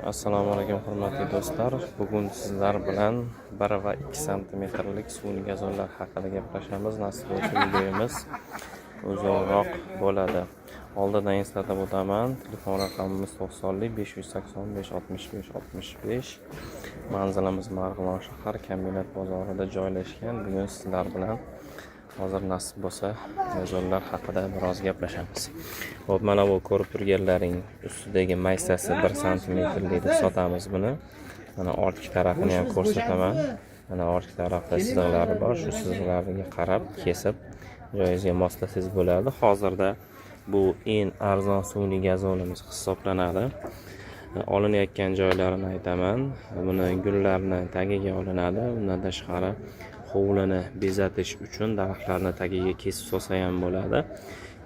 Assalomu alaykum hurmatli do'stlar. Bugun sizlar bilan 1 va 2 santimetrlik sun'iy gazonlar haqida gaplashamiz. Nasib bo'lsa videomiz uzunroq bo'ladi. Oldindan eslatib o'taman. Telefon raqamimiz 90 585 65 65. Manzilimiz Marg'ilon shahar Kombinat bozorida joylashgan. Bugun sizlar bilan hozir nasib bo'lsa gazonlar haqida biroz gaplashamiz. Xo'p, mana bu ko'rib turganlaring ustidagi maysasi 1 santimetrlikda sotamiz buni. Mana ortki tarafini ham ko'rsataman. Mana ortki tarafda chiziqlari bor. Shu chiziqlarga qarab kesib joyingizga moslasangiz bo'ladi. Hozirda bu eng arzon sun'iy gazonimiz hisoblanadi. Olinayotgan joylarini aytaman. Buni gullarni tagiga olinadi. Undan tashqari hovlini bezatish uchun daraxtlarni tagiga kesib solsa ham bo'ladi.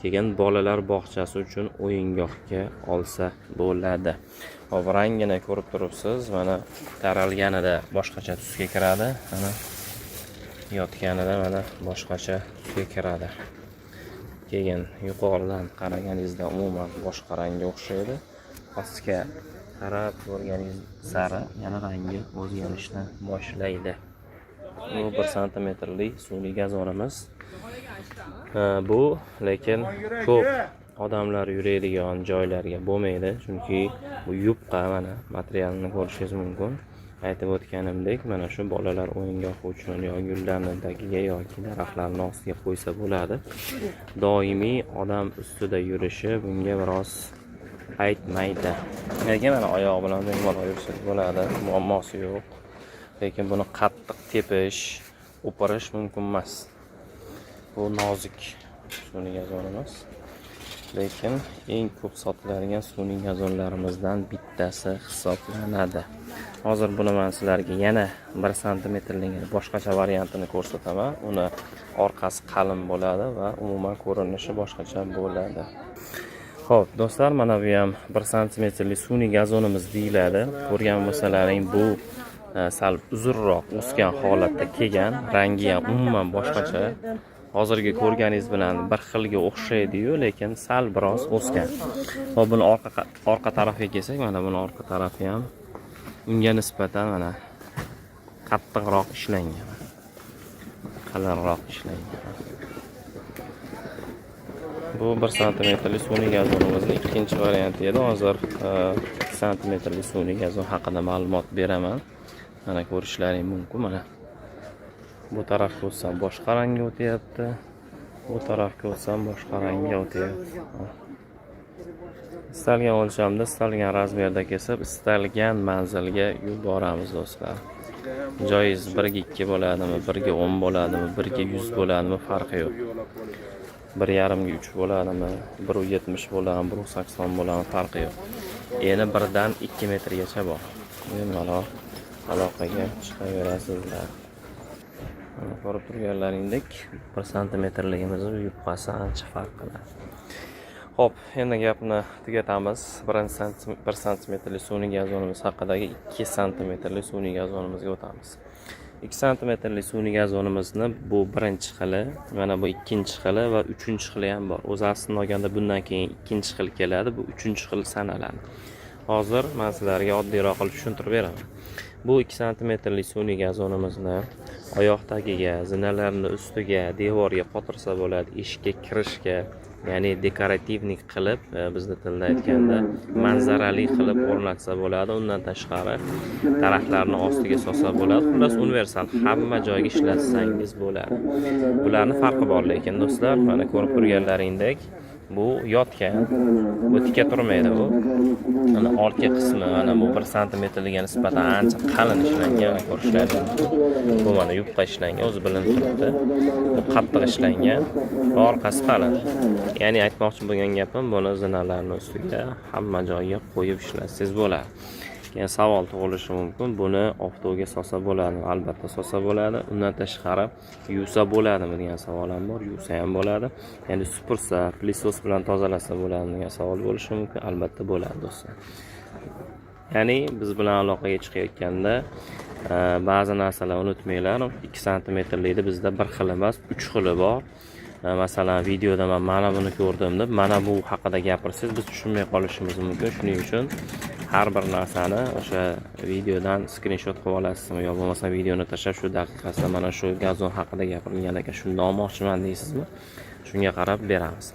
Keyin bolalar bog'chasi uchun o'yingohga olsa bo'ladi. Hop, rangini ko'rib turibsiz. Mana taralganida boshqacha tusga kiradi. Mana yotganida mana boshqacha tusga kiradi. Keyin yuqoridan qaraganingizda umuman boshqa rangga o'xshaydi. Pastga qarab ko'rganingiz sari yana rangi o'zgarishni boshlaydi. Bu 1 santimetrlik sun'iy gazonimiz. Bu lekin ko'p odamlar yuradigan joylarga bo'lmaydi, chunki bu yupqa, mana materialini ko'rishingiz mumkin. Aytib o'tganimdek, mana shu bolalar o'yingohi uchun yo gullarning tagiga yoki daraxtlarning ostiga qo'ysa bo'ladi. Doimiy odam ustida yurishi bunga biroz aytmaydi. Lekin mana oyoq bilan bemalol yursa bo'ladi, muammosi yo'q. Lekin buni qattiq tepish, o'pirish mumkin emas. Bu nozik sun'iy gazonimiz. Lekin eng ko'p sotiladigan sun'iy gazonlarimizdan bittasi hisoblanadi. Hozir buni men sizlarga yana 1 santimetrlik boshqacha variantini ko'rsataman. Uni orqasi qalin bo'ladi va umuman ko'rinishi boshqacha bo'ladi. Xo'p, do'stlar, mana bu ham 1 santimetrlik sun'iy gazonimiz deyiladi. Ko'rgan bo'lsalaring, bu sal uzunroq o'sgan holatda kelgan, rangi ham umuman boshqacha. Hozirgi ko'rganingiz bilan bir xilga o'xshaydi-yu, lekin sal biroz o'sgan. Hop, buni orqa tarafiga kelsak, mana buni orqa tarafi ham unga nisbatan mana qattiqroq ishlangan. Qalinroq ishlangan. Bu 1 santimetrlik sun'iy gazonimizning ikkinchi varianti edi. Hozir 2 santimetrlik sun'iy gazon haqida ma'lumot beraman. Mana ko'rishlaring mumkin. Mana bu tarafga o'tsam boshqa rangga o'tyapti. Bu tarafga o'tsam boshqa rangga o'tyapti. Istalgan o'lchamda, istalgan razmerda kesib, istalgan manzilga yuboramiz do'stlar. Joyingiz 1 ga 2 bo'ladimi, 1 ga 10 bo'ladimi, 1 ga 100 bo'ladimi farqi yo'q. 1,5 ga 3 bo'ladimi, 1,70 bo'ladimi, 1,80 bo'ladimi farqi yo'q. Eni 1 dan 2 metrgacha bor. Bemalol aloqaga chiqaverasizlar. Ko'rib turganlaringdek 1 santimetrligimiz yupqasi ancha farq qiladi. Xo'p, endi gapni tugatamiz. 1 santimetrlik sun'iy gazonimiz haqidagi 2 santimetrlik sun'iy gazonimizga o'tamiz. 2 santimetrlik sun'iy gazonimizni bu birinchi xili, mana bu ikkinchi xili va uchinchi xili ham bor. O'zi aslida olganda bundan keyin ikkinchi xil keladi, bu uchinchi xil sanaladi. Hozir men sizlarga oddiyroq qilib tushuntirib beraman. Bu 2 santimetrlik sun'iy gazonimizni oyoq tagiga, zinalarning ustiga, devorga qotirsa bo'ladi, eshikka kirishga, ya'ni dekorativnik qilib, bizda tilda aytganda manzarali qilib o'rnatsa bo'ladi. Undan tashqari daraxtlarning ostiga solsa bo'ladi. Xullas universal hamma joyga ishlatsangiz bo'ladi. Bularning farqi bor, lekin do'stlar, mana ko'rib turganlaringdek bu yotgan, bu tikka turmaydi bu. Mana ortki qismi, mana bu 1 santimetrga nisbatan ancha qalin ishlangan, ko'rishlaringiz. Bu mana yupqa ishlangan, o'zi bilinib turibdi. Bu qattiq ishlangan va orqasi qalin. Ya'ni aytmoqchi bo'lgan gapim, buni zinalarning ustiga hamma joyga qo'yib ishlatsangiz bo'ladi. Keyin savol tug'ilishi mumkin, buni oftoga solsa bo'ladimi? Albatta solsa bo'ladi. Undan tashqari yuvsa bo'ladimi degan savol ham bor. Yuvsa ham bo'ladi. Ya'ni supursa, pilisos bilan tozalasa bo'ladimi degan savol bo'lishi mumkin. Albatta bo'ladi do'stlar. Ya'ni biz bilan aloqaga chiqayotganda ba'zi narsalarni unutmanglar. 2 santimetrlikda bizda bir xil emas, 3 xili bor. Masalan, videoda men mana buni ko'rdim deb, mana bu haqida gapirsangiz biz tushunmay qolishimiz mumkin. Shuning uchun har bir narsani o'sha videodan skrinshot qilib olasizmi yo bo'lmasa videoni tashlab shu daqiqasida mana shu gazon haqida gapirilgan ekan, shunda olmoqchiman deysizmi? Shunga qarab beramiz.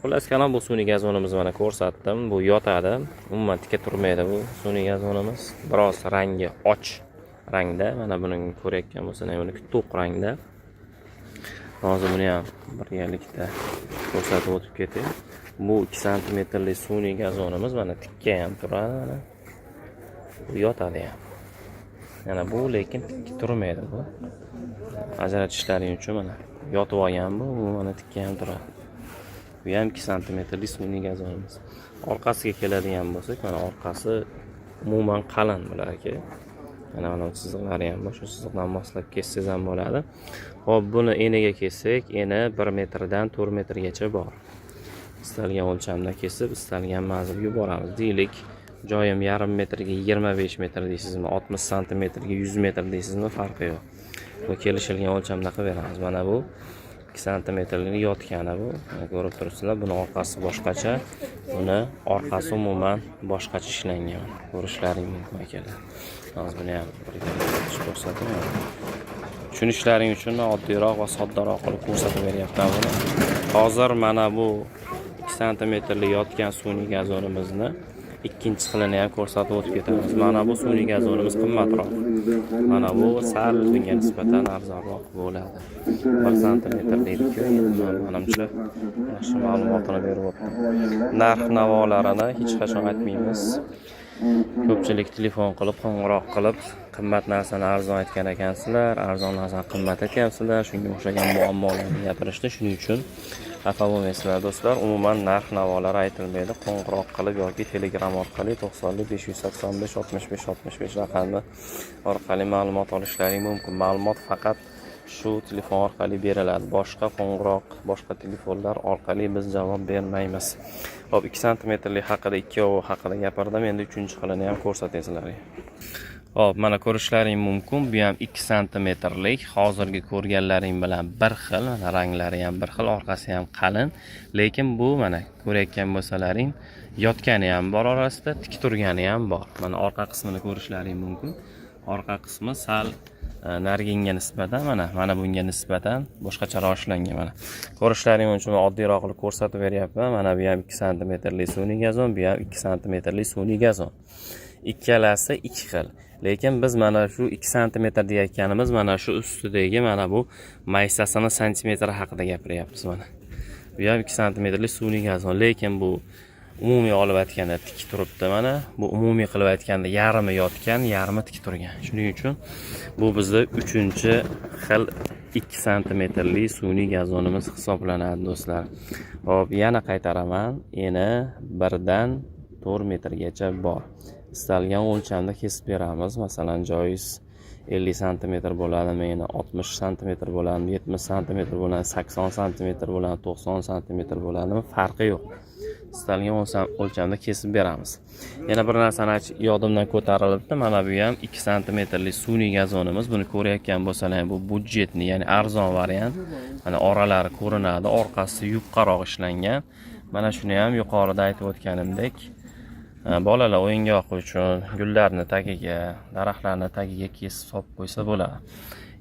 Xullas kalom, bu sun'iy gazonimiz mana ko'rsatdim. Bu yotadi. Umuman tika turmaydi bu sun'iy gazonimiz. Biroz rangi och rangda. Mana buni ko'rayotgan bo'lsangiz, buni to'q rangda. Hozir buni ham birgalikda ko'rsatib o'tib ketay. Bu 2 santimetrlik sun'iy gazonimiz mana tikka ham turadi. Bu yotadi ham. Yana bu lekin tikka turmaydi bu. Ajratishlaring uchun mana yotib olgan bu, mana tikka ham turadi. Bu ham 2 santimetrlik sun'iy gazonimiz. Orqasiga keladigan bo'lsak, mana orqasi umuman qalin bular aka. Mana chiziqlari ham bor, shu chiziqdan moslab kessangiz ham bo'ladi. Xo'p, buni eniga kessak, eni 1 metrdan 4 metrgacha bor. Istalgan o'lchamda kesib, istalgan manzilga yuboramiz. Deylik, joyim 1,5 metrga 25 metr deysizmi, 60 santimetrga 100 metr deysizmi, farqi yo'q. Bu kelishilgan o'lchamda qilib beramiz. Mana bu 2 santimetrlik yotgani bu. Ko'rib turibsizlar, buni orqasi boshqacha, buni orqasi umuman boshqacha ishlangan. Ko'rishlaring mumkin akalar. Hozir buni ham birga ko'rsataman. Tushunishlaring uchun oddiyroq va soddaroq qilib ko'rsatib beryapman buni. Hozir mana bu 2 santimetrlik yotgan sun'iy gazonimizni ikkinchi xilini ham ko'rsatib o'tib ketamiz. Mana bu sun'iy gazonimiz qimmatroq. Mana bu sal bunga nisbatan arzonroq bo'ladi. 1 santimetr deydi-ku, menimcha yaxshi ma'lumotini berib o'tdim. Narx-navolarini hech qachon aytmaymiz. Ko'pchilik telefon qilib, qo'ng'iroq qilib, qimmat narsani arzon aytgan ekansizlar, arzon narsani qimmat aytyapsizlar, shunga o'xshagan muammolarni gapirishdi. Shuning uchun xafa bo'lmaysizlar do'stlar. Umuman narx-navolar aytilmaydi. Qo'ng'iroq qilib yoki Telegram orqali 90 585 65 65 raqami orqali ma'lumot olishlaring mumkin. Ma'lumot faqat shu telefon orqali beriladi. Boshqa qo'ng'iroq, boshqa telefonlar orqali biz javob bermaymiz. Hop, 2 santimetrlik haqida, ikkovi haqida gapirdim. Endi 3-xilini ham ko'rsatay sizlarga. Hop, mana ko'rishlaring mumkin. Bu ham 2 santimetrlik. Hozirgi ko'rganlaring bilan bir xil, mana ranglari ham bir xil, orqasi ham qalin. Lekin bu mana ko'rayotgan bo'lsalaring, yotgani ham bor orasida, tik turgani ham bor. Mana orqa qismini ko'rishlaring mumkin. Orqa qismi sal narginga nisbatan mana bunga nisbatan boshqacharoq ishlangan mana. Ko'rishlaring uchun oddiyroq qilib ko'rsatib beryapman. Mana bu ham 2 santimetrlik sun'iy gazon, bu ham 2 santimetrlik sun'iy gazon. Ikkalasi 2 xil. Lekin biz mana shu 2 santimetr deyotganimiz mana shu ustidagi mana bu maysasini santimetri haqida gapiryapmiz mana. Bu ham 2 santimetrlik sun'iy gazon, lekin bu umumiy olib aytganda tik turibdi mana. Bu umumiy qilib aytganda yarmi yotgan, yarmi tik turgan. Shuning uchun bu bizda 3-xil 2 santimetrlik sun'iy gazonimiz hisoblanadi do'stlar. Hop, yana qaytaraman. Eni 1 dan 4 metrgacha bor. Istalgan o'lchamda kesib beramiz. Masalan, joyingiz 50 santimetr bo'ladimi, yana 60 santimetr bo'ladimi, 70 santimetr bo'ladimi, 80 santimetr bo'ladimi, 90 santimetr bo'ladimi, farqi yo'q. Istalgan o'lchamda kesib beramiz. Yana bir narsani yodimdan ko'tarilibdi. Mana bu ham 2 santimetrlik sun'iy gazonimiz. Buni ko'rayotgan bo'lsangiz, bu budjetni, ya'ni arzon variant. Mana oralari ko'rinadi, orqasi yupqaroq ishlangan. Mana shuni ham yuqorida aytib o'tganimdek, bolalar o'yingohi uchun gullarni tagiga, daraxtlarni tagiga kesib solib qo'ysa bo'ladi.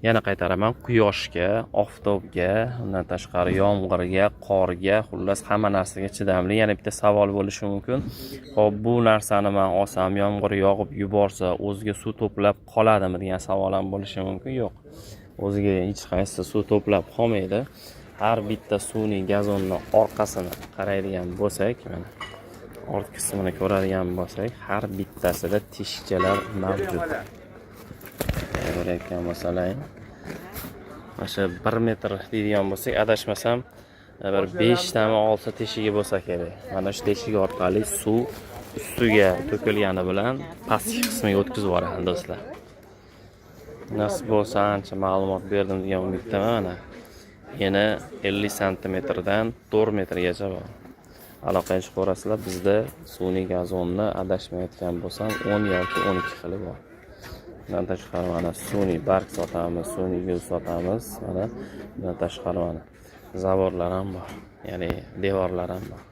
Yana qaytaraman, quyoshga, oftobga, undan tashqari yomg'irga, qorga, xullas hamma narsaga chidamli. Yana bitta savol bo'lishi mumkin. Xo'p, bu narsani men olsam, yomg'ir yog'ib yuborsa, o'ziga suv to'plab qoladimi degan savol ham bo'lishi mumkin. Yo'q. O'ziga hech qaysi suv to'plab qolmaydi. Har bitta sun'iy gazonning orqasini qaraydigan bo'lsak, mana orqa qismini ko'radigan bo'lsak, har bittasida teshikchalar mavjud. Ko'rayotgan bo'lsalaring, o'sha 1 metr deydigan bo'lsak, adashmasam bir 5 tami 6 teshigi bo'lsa kerak. Mana shu teshik orqali suv ustiga to'kilgani bilan pastki qismiga o'tkazib yuboradi do'stlar. Nasib bo'lsa ancha ma'lumot berdim degan umiddaman. Mana yana 50 santimetrdan 4 metrgacha bor. Aloqani ko'rasizlar, bizda sun'iy gazonni adashmayotgan bo'lsam 10 yoki 12 xili bor. Bundan tashqari mana sun'iy barg sotamiz, sun'iy gul sotamiz. Mana bundan tashqari mana zavorlar ham bor, ya'ni devorlar ham bor.